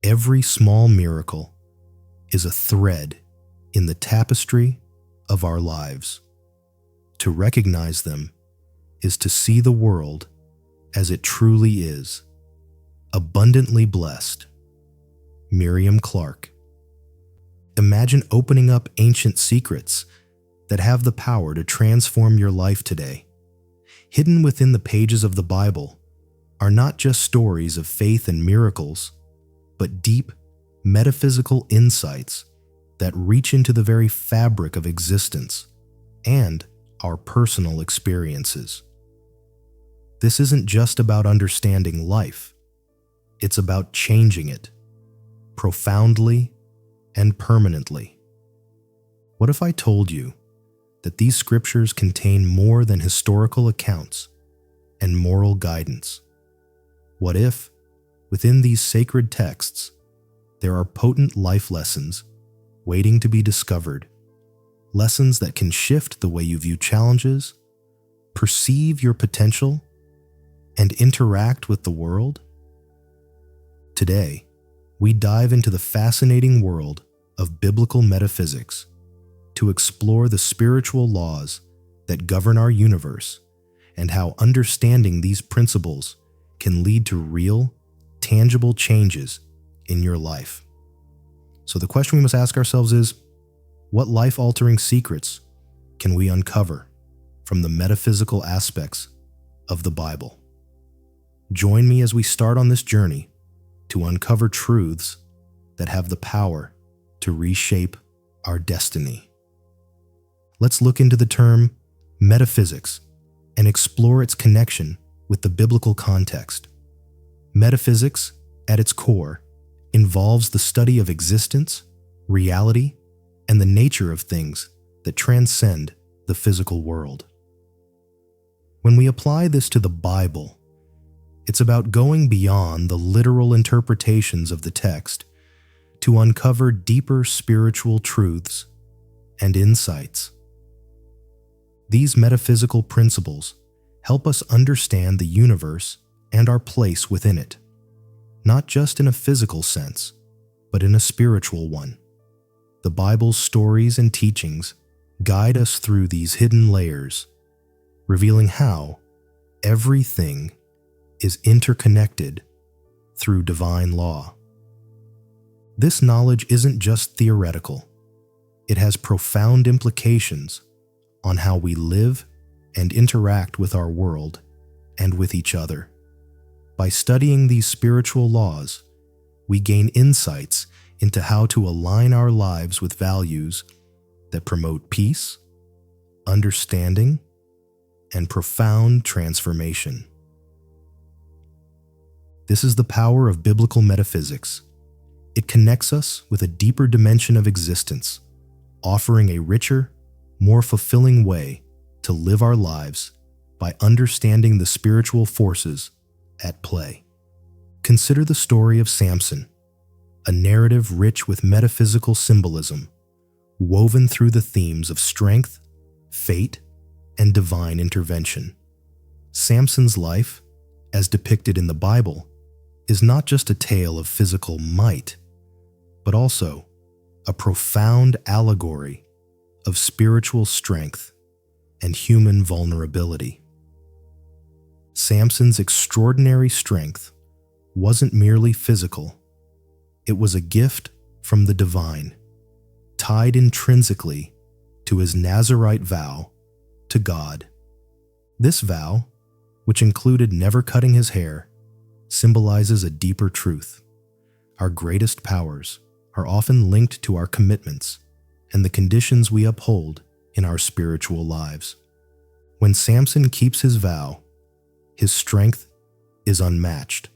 every small miracle is a thread in the tapestry of our lives. To recognize them is to see the world as it truly is, abundantly blessed. Miriam Clark. Imagine opening up ancient secrets that have the power to transform your life today. Hidden within the pages of the Bible are not just stories of faith and miracles, but deep, metaphysical insights that reach into the very fabric of existence and our personal experiences. This isn't just about understanding life. It's about changing it, profoundly and permanently. What if I told you that these scriptures contain more than historical accounts and moral guidance? What if, within these sacred texts, there are potent life lessons waiting to be discovered, lessons that can shift the way you view challenges, perceive your potential, and interact with the world? Today, we dive into the fascinating world of biblical metaphysics to explore the spiritual laws that govern our universe and how understanding these principles can lead to real, tangible changes in your life. So the question we must ask ourselves is, what life-altering secrets can we uncover from the metaphysical aspects of the Bible? Join me as we start on this journey to uncover truths that have the power to reshape our destiny. Let's look into the term metaphysics and explore its connection with the biblical context. Metaphysics, at its core, involves the study of existence, reality, and the nature of things that transcend the physical world. When we apply this to the Bible, it's about going beyond the literal interpretations of the text to uncover deeper spiritual truths and insights. These metaphysical principles help us understand the universe and our place within it, not just in a physical sense, but in a spiritual one. The Bible's stories and teachings guide us through these hidden layers, revealing how everything is interconnected through divine law. This knowledge isn't just theoretical. It has profound implications on how we live and interact with our world and with each other. By studying these spiritual laws, we gain insights into how to align our lives with values that promote peace, understanding, and profound transformation. This is the power of biblical metaphysics. It connects us with a deeper dimension of existence, offering a richer, more fulfilling way to live our lives by understanding the spiritual forces at play. Consider the story of Samson, a narrative rich with metaphysical symbolism, woven through the themes of strength, fate, and divine intervention. Samson's life, as depicted in the Bible, is not just a tale of physical might, but also a profound allegory of spiritual strength and human vulnerability. Samson's extraordinary strength wasn't merely physical. It was a gift from the divine, tied intrinsically to his Nazirite vow to God. This vow, which included never cutting his hair, symbolizes a deeper truth. Our greatest powers are often linked to our commitments and the conditions we uphold in our spiritual lives. When Samson keeps his vow, his strength is unmatched,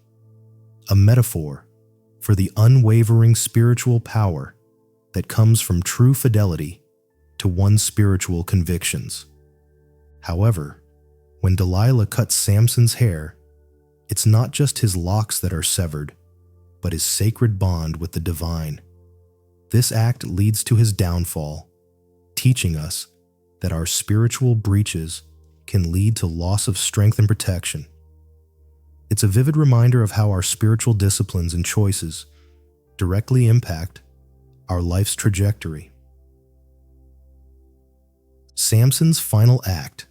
a metaphor for the unwavering spiritual power that comes from true fidelity to one's spiritual convictions. However, when Delilah cuts Samson's hair, it's not just his locks that are severed, but his sacred bond with the divine. This act leads to his downfall, teaching us that our spiritual breaches can lead to loss of strength and protection. It's a vivid reminder of how our spiritual disciplines and choices directly impact our life's trajectory. Samson's final act,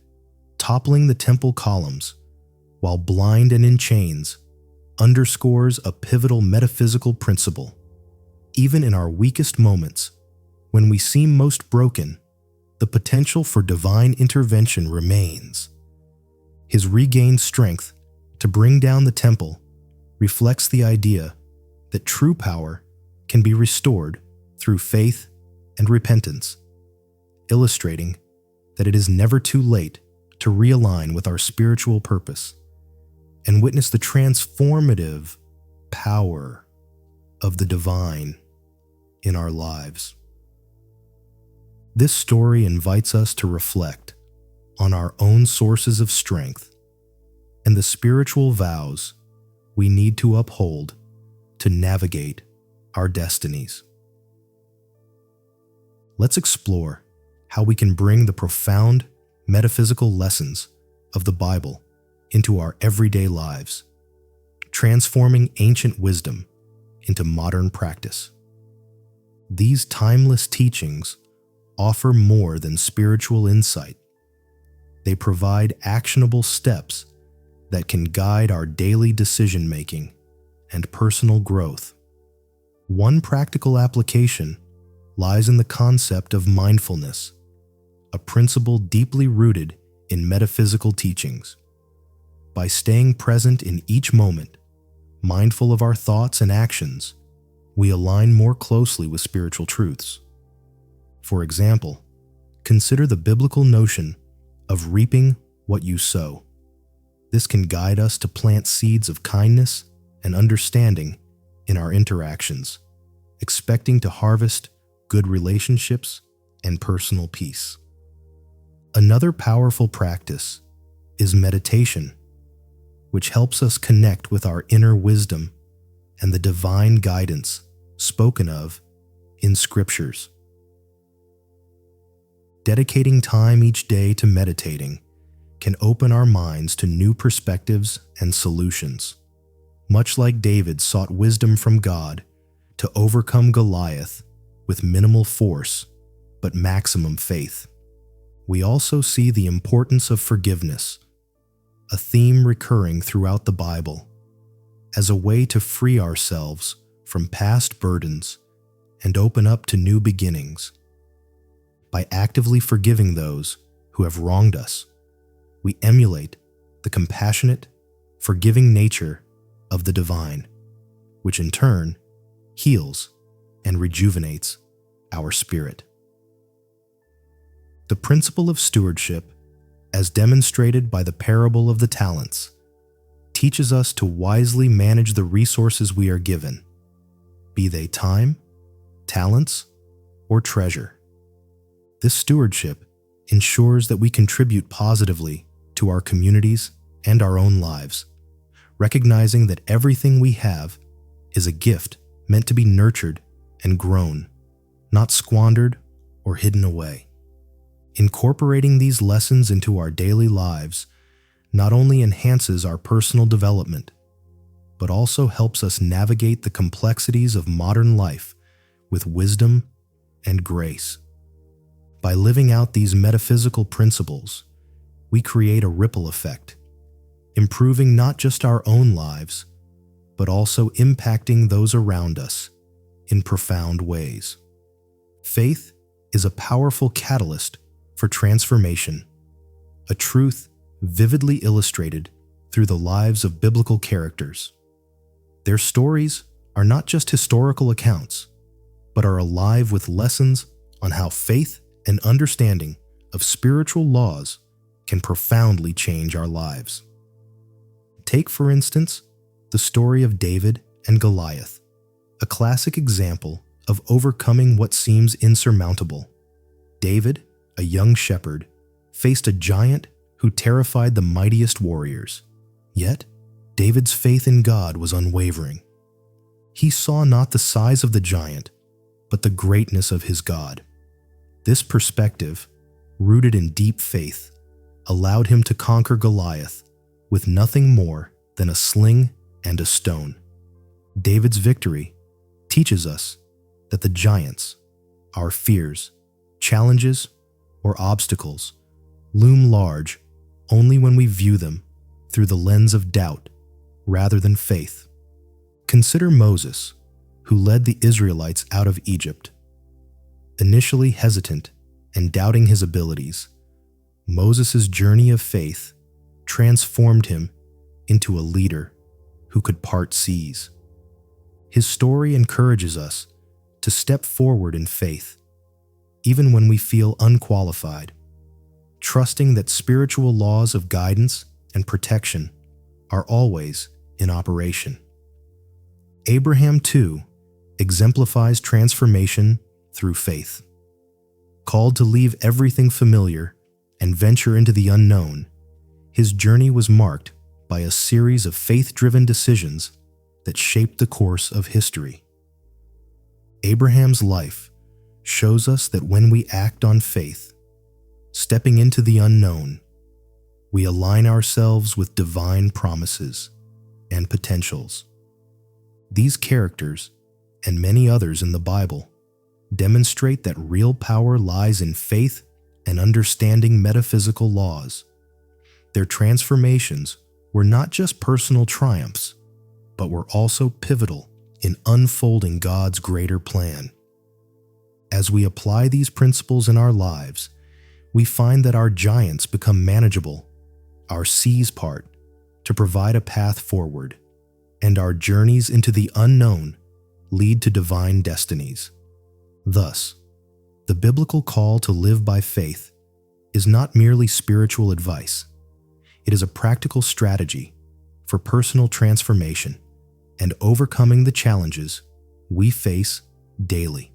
toppling the temple columns while blind and in chains, underscores a pivotal metaphysical principle. Even in our weakest moments, when we seem most broken, the potential for divine intervention remains. His regained strength to bring down the temple reflects the idea that true power can be restored through faith and repentance, illustrating that it is never too late to realign with our spiritual purpose and witness the transformative power of the divine in our lives. This story invites us to reflect on our own sources of strength and the spiritual vows we need to uphold to navigate our destinies. Let's explore how we can bring the profound metaphysical lessons of the Bible into our everyday lives, transforming ancient wisdom into modern practice. These timeless teachings offer more than spiritual insight. They provide actionable steps that can guide our daily decision-making and personal growth. One practical application lies in the concept of mindfulness, a principle deeply rooted in metaphysical teachings. By staying present in each moment, mindful of our thoughts and actions, we align more closely with spiritual truths. For example, consider the biblical notion of reaping what you sow. This can guide us to plant seeds of kindness and understanding in our interactions, expecting to harvest good relationships and personal peace. Another powerful practice is meditation, which helps us connect with our inner wisdom and the divine guidance spoken of in scriptures. Dedicating time each day to meditating can open our minds to new perspectives and solutions. Much like David sought wisdom from God to overcome Goliath with minimal force but maximum faith. We also see the importance of forgiveness, a theme recurring throughout the Bible, as a way to free ourselves from past burdens and open up to new beginnings. By actively forgiving those who have wronged us, we emulate the compassionate, forgiving nature of the divine, which in turn heals and rejuvenates our spirit. The principle of stewardship, as demonstrated by the parable of the talents, teaches us to wisely manage the resources we are given, be they time, talents, or treasure. This stewardship ensures that we contribute positively to our communities and our own lives, recognizing that everything we have is a gift meant to be nurtured and grown, not squandered or hidden away. Incorporating these lessons into our daily lives not only enhances our personal development, but also helps us navigate the complexities of modern life with wisdom and grace. By living out these metaphysical principles, we create a ripple effect, improving not just our own lives, but also impacting those around us in profound ways. Faith is a powerful catalyst for transformation, a truth vividly illustrated through the lives of biblical characters. Their stories are not just historical accounts, but are alive with lessons on how faith and understanding of spiritual laws can profoundly change our lives. Take, for instance, the story of David and Goliath, a classic example of overcoming what seems insurmountable. David, a young shepherd, faced a giant who terrified the mightiest warriors. Yet, David's faith in God was unwavering. He saw not the size of the giant, but the greatness of his God. This perspective, rooted in deep faith, allowed him to conquer Goliath with nothing more than a sling and a stone. David's victory teaches us that the giants, our fears, challenges, or obstacles, loom large only when we view them through the lens of doubt rather than faith. Consider Moses, who led the Israelites out of Egypt. Initially hesitant and doubting his abilities, Moses' journey of faith transformed him into a leader who could part seas. His story encourages us to step forward in faith, even when we feel unqualified, trusting that spiritual laws of guidance and protection are always in operation. Abraham, too, exemplifies transformation through faith. Called to leave everything familiar and venture into the unknown, his journey was marked by a series of faith-driven decisions that shaped the course of history. Abraham's life shows us that when we act on faith, stepping into the unknown, we align ourselves with divine promises and potentials. These characters, and many others in the Bible, demonstrate that real power lies in faith and understanding metaphysical laws. Their transformations were not just personal triumphs, but were also pivotal in unfolding God's greater plan. As we apply these principles in our lives, we find that our giants become manageable, our seas part to provide a path forward, and our journeys into the unknown lead to divine destinies. Thus, the biblical call to live by faith is not merely spiritual advice. It is a practical strategy for personal transformation and overcoming the challenges we face daily.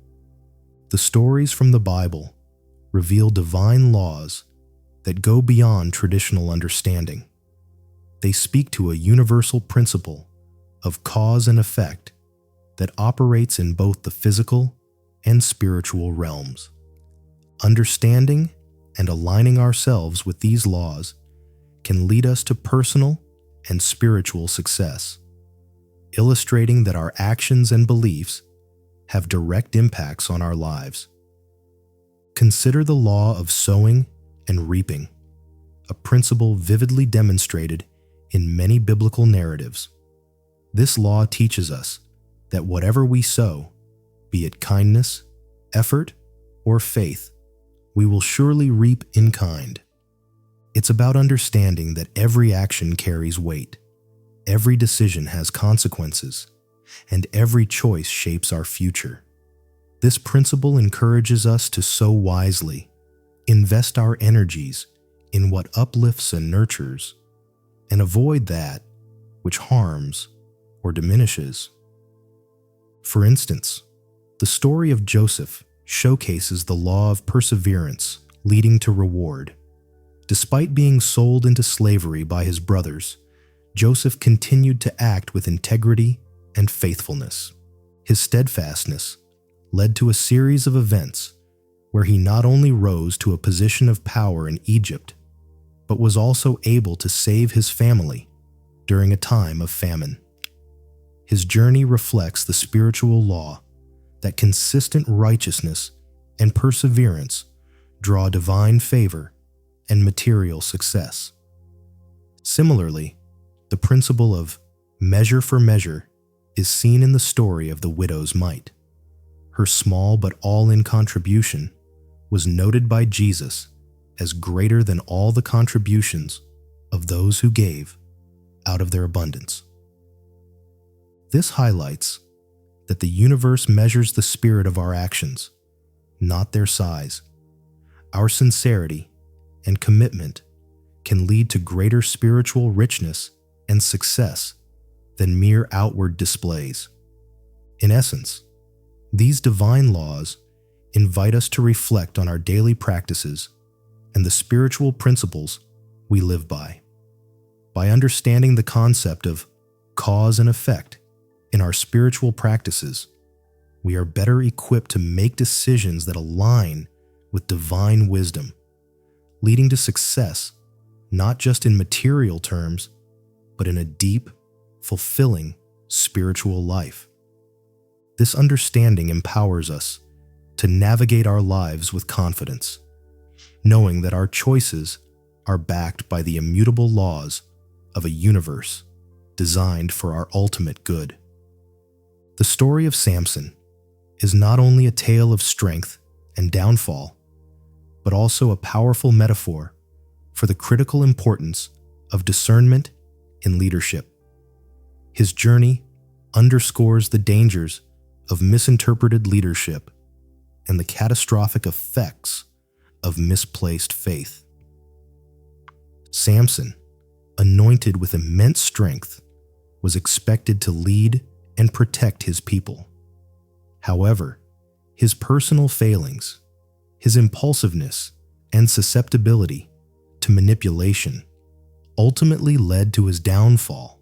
The stories from the Bible reveal divine laws that go beyond traditional understanding. They speak to a universal principle of cause and effect that operates in both the physical and spiritual realms. Understanding and aligning ourselves with these laws can lead us to personal and spiritual success, illustrating that our actions and beliefs have direct impacts on our lives. Consider the law of sowing and reaping, a principle vividly demonstrated in many biblical narratives. This law teaches us that whatever we sow, be it kindness, effort, or faith, we will surely reap in kind. It's about understanding that every action carries weight, every decision has consequences, and every choice shapes our future. This principle encourages us to sow wisely, invest our energies in what uplifts and nurtures, and avoid that which harms or diminishes. For instance, the story of Joseph showcases the law of perseverance leading to reward. Despite being sold into slavery by his brothers, Joseph continued to act with integrity and faithfulness. His steadfastness led to a series of events where he not only rose to a position of power in Egypt, but was also able to save his family during a time of famine. His journey reflects the spiritual law that consistent righteousness and perseverance draw divine favor and material success. Similarly, the principle of measure for measure is seen in the story of the widow's mite. Her small but all-in contribution was noted by Jesus as greater than all the contributions of those who gave out of their abundance. This highlights that the universe measures the spirit of our actions, not their size. Our sincerity and commitment can lead to greater spiritual richness and success than mere outward displays. In essence, these divine laws invite us to reflect on our daily practices and the spiritual principles we live by. By understanding the concept of cause and effect in our spiritual practices, we are better equipped to make decisions that align with divine wisdom, leading to success not just in material terms, but in a deep, fulfilling spiritual life. This understanding empowers us to navigate our lives with confidence, knowing that our choices are backed by the immutable laws of a universe designed for our ultimate good. The story of Samson is not only a tale of strength and downfall, but also a powerful metaphor for the critical importance of discernment in leadership. His journey underscores the dangers of misinterpreted leadership and the catastrophic effects of misplaced faith. Samson, anointed with immense strength, was expected to lead and protect his people. However, his personal failings, his impulsiveness, and susceptibility to manipulation ultimately led to his downfall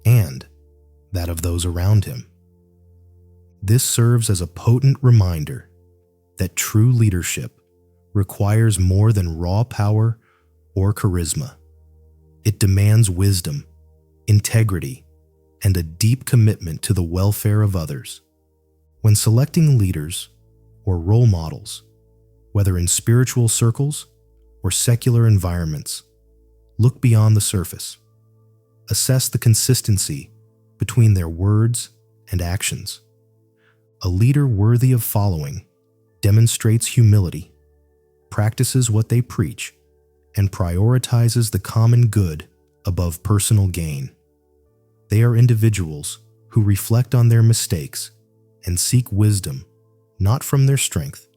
and that of those around him. This serves as a potent reminder that true leadership requires more than raw power or charisma. It demands wisdom, integrity, and a deep commitment to the welfare of others. When selecting leaders or role models, whether in spiritual circles or secular environments, look beyond the surface. Assess the consistency between their words and actions. A leader worthy of following demonstrates humility, practices what they preach, and prioritizes the common good above personal gain. They are individuals who reflect on their mistakes and seek wisdom not from their strength,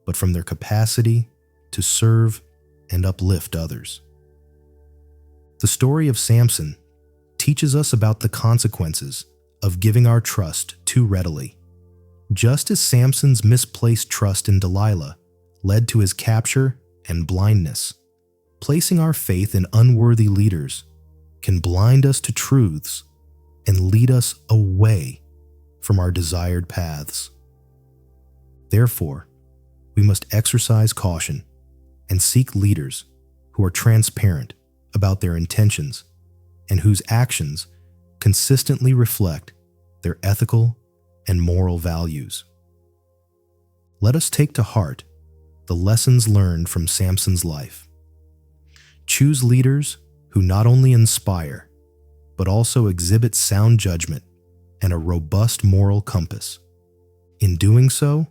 but from their capacity to serve and uplift others. The story of Samson teaches us about the consequences of giving our trust too readily. Just as Samson's misplaced trust in Delilah led to his capture and blindness, placing our faith in unworthy leaders can blind us to truths and lead us away from our desired paths. Therefore, we must exercise caution and seek leaders who are transparent about their intentions and whose actions consistently reflect their ethical and moral values. Let us take to heart the lessons learned from Samson's life. Choose leaders who not only inspire, but also exhibit sound judgment and a robust moral compass. In doing so,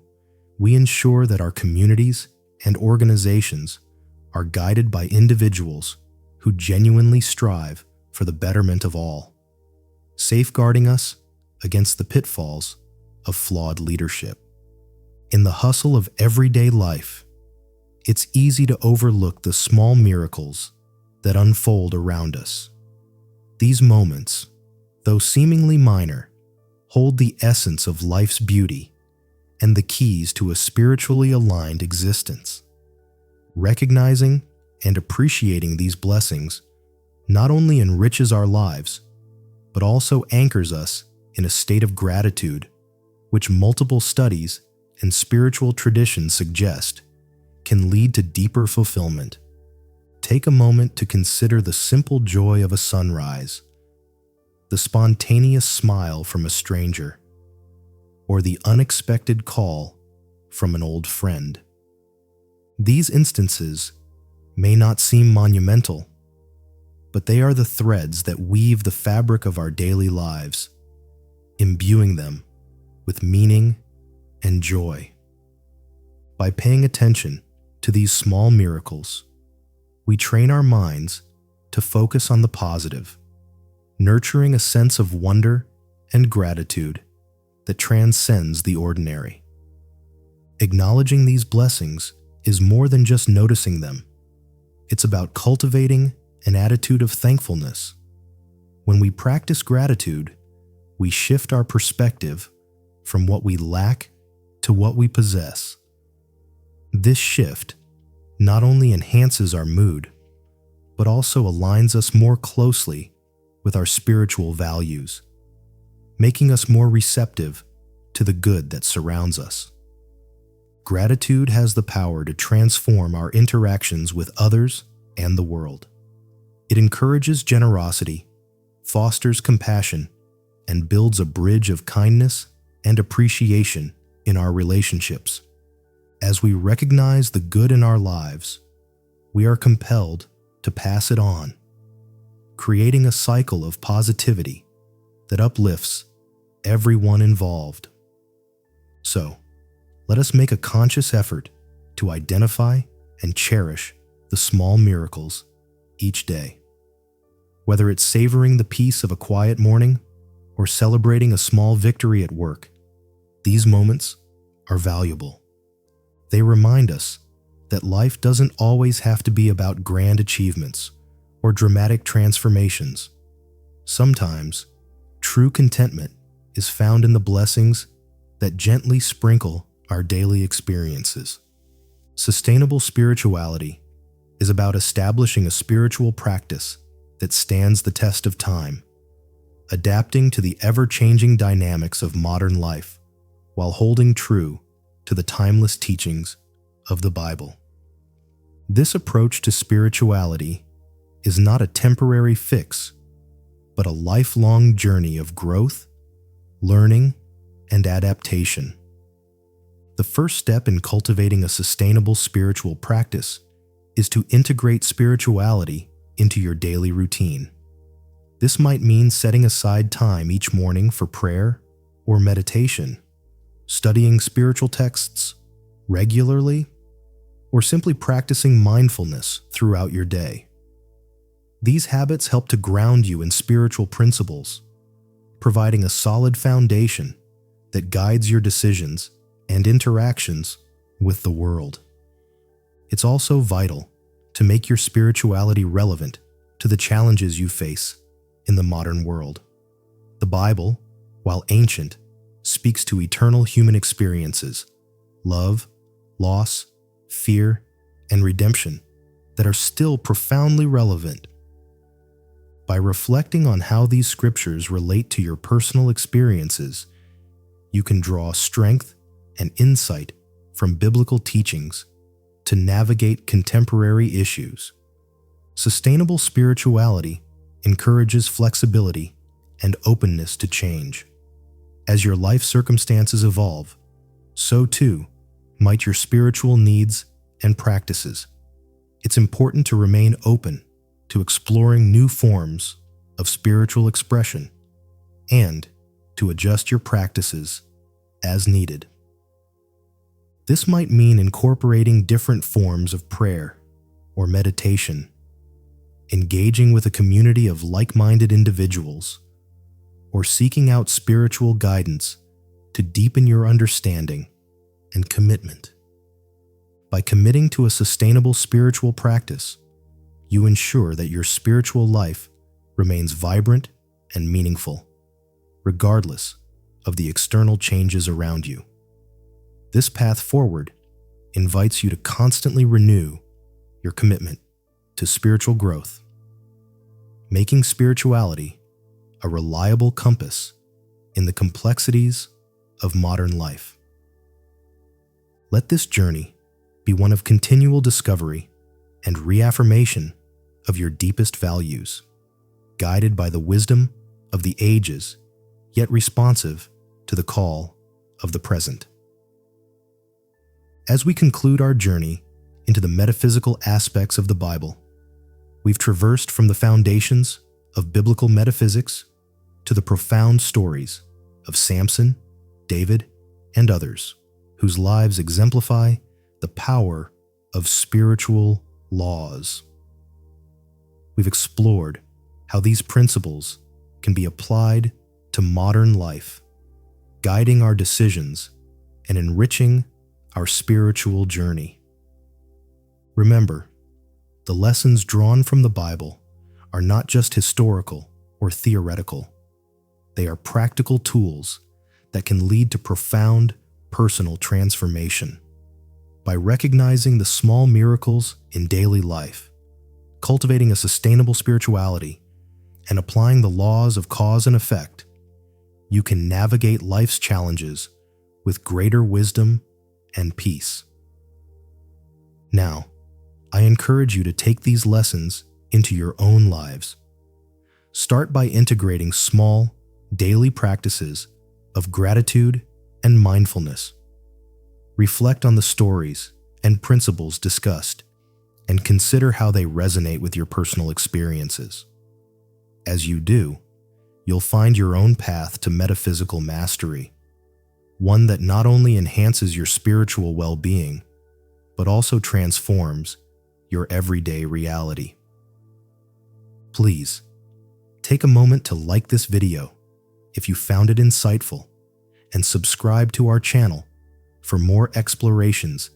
we ensure that our communities and organizations are guided by individuals who genuinely strive for the betterment of all, safeguarding us against the pitfalls of flawed leadership. In the hustle of everyday life, it's easy to overlook the small miracles that unfold around us. These moments, though seemingly minor, hold the essence of life's beauty and the keys to a spiritually aligned existence. Recognizing and appreciating these blessings not only enriches our lives, but also anchors us in a state of gratitude, which multiple studies and spiritual traditions suggest can lead to deeper fulfillment. Take a moment to consider the simple joy of a sunrise, the spontaneous smile from a stranger, or the unexpected call from an old friend. These instances may not seem monumental, but they are the threads that weave the fabric of our daily lives, imbuing them with meaning and joy. By paying attention to these small miracles, we train our minds to focus on the positive, nurturing a sense of wonder and gratitude that transcends the ordinary. Acknowledging these blessings is more than just noticing them. It's about cultivating an attitude of thankfulness. When we practice gratitude, we shift our perspective from what we lack to what we possess. This shift not only enhances our mood, but also aligns us more closely with our spiritual values, making us more receptive to the good that surrounds us. Gratitude has the power to transform our interactions with others and the world. It encourages generosity, fosters compassion, and builds a bridge of kindness and appreciation in our relationships. As we recognize the good in our lives, we are compelled to pass it on, creating a cycle of positivity that uplifts everyone involved. So, let us make a conscious effort to identify and cherish the small miracles each day. Whether it's savoring the peace of a quiet morning or celebrating a small victory at work, these moments are valuable. They remind us that life doesn't always have to be about grand achievements or dramatic transformations. Sometimes, true contentment is found in the blessings that gently sprinkle our daily experiences. Sustainable spirituality is about establishing a spiritual practice that stands the test of time, adapting to the ever-changing dynamics of modern life while holding true to the timeless teachings of the Bible. This approach to spirituality is not a temporary fix, but a lifelong journey of growth, learning, and adaptation. The first step in cultivating a sustainable spiritual practice is to integrate spirituality into your daily routine. This might mean setting aside time each morning for prayer or meditation, studying spiritual texts regularly, or simply practicing mindfulness throughout your day. These habits help to ground you in spiritual principles, providing a solid foundation that guides your decisions and interactions with the world. It's also vital to make your spirituality relevant to the challenges you face in the modern world. The Bible, while ancient, speaks to eternal human experiences, love, loss, fear, and redemption that are still profoundly relevant. By reflecting on how these scriptures relate to your personal experiences, you can draw strength and insight from biblical teachings to navigate contemporary issues. Sustainable spirituality encourages flexibility and openness to change. As your life circumstances evolve, so too might your spiritual needs and practices. It's important to remain open to exploring new forms of spiritual expression and to adjust your practices as needed. This might mean incorporating different forms of prayer or meditation, engaging with a community of like-minded individuals, or seeking out spiritual guidance to deepen your understanding and commitment. By committing to a sustainable spiritual practice, you ensure that your spiritual life remains vibrant and meaningful, regardless of the external changes around you. This path forward invites you to constantly renew your commitment to spiritual growth, making spirituality a reliable compass in the complexities of modern life. Let this journey be one of continual discovery and reaffirmation of your deepest values, guided by the wisdom of the ages, yet responsive to the call of the present. As we conclude our journey into the metaphysical aspects of the Bible, we've traversed from the foundations of biblical metaphysics to the profound stories of Samson, David, and others whose lives exemplify the power of spiritual laws. We've explored how these principles can be applied to modern life, guiding our decisions and enriching our spiritual journey. Remember, the lessons drawn from the Bible are not just historical or theoretical. They are practical tools that can lead to profound personal transformation. By recognizing the small miracles in daily life, cultivating a sustainable spirituality, and applying the laws of cause and effect, you can navigate life's challenges with greater wisdom and peace. Now, I encourage you to take these lessons into your own lives. Start by integrating small, daily practices of gratitude and mindfulness. Reflect on the stories and principles discussed, and consider how they resonate with your personal experiences. As you do, you'll find your own path to metaphysical mastery, one that not only enhances your spiritual well-being, but also transforms your everyday reality. Please, take a moment to like this video if you found it insightful, and subscribe to our channel for more explorations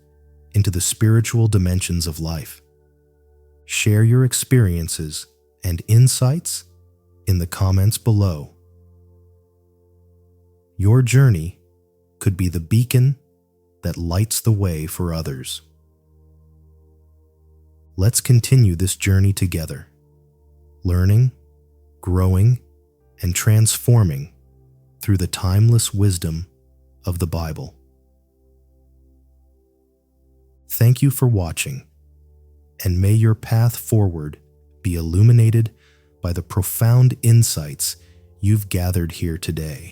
into the spiritual dimensions of life. Share your experiences and insights in the comments below. Your journey could be the beacon that lights the way for others. Let's continue this journey together, learning, growing, and transforming through the timeless wisdom of the Bible. Thank you for watching, and may your path forward be illuminated by the profound insights you've gathered here today.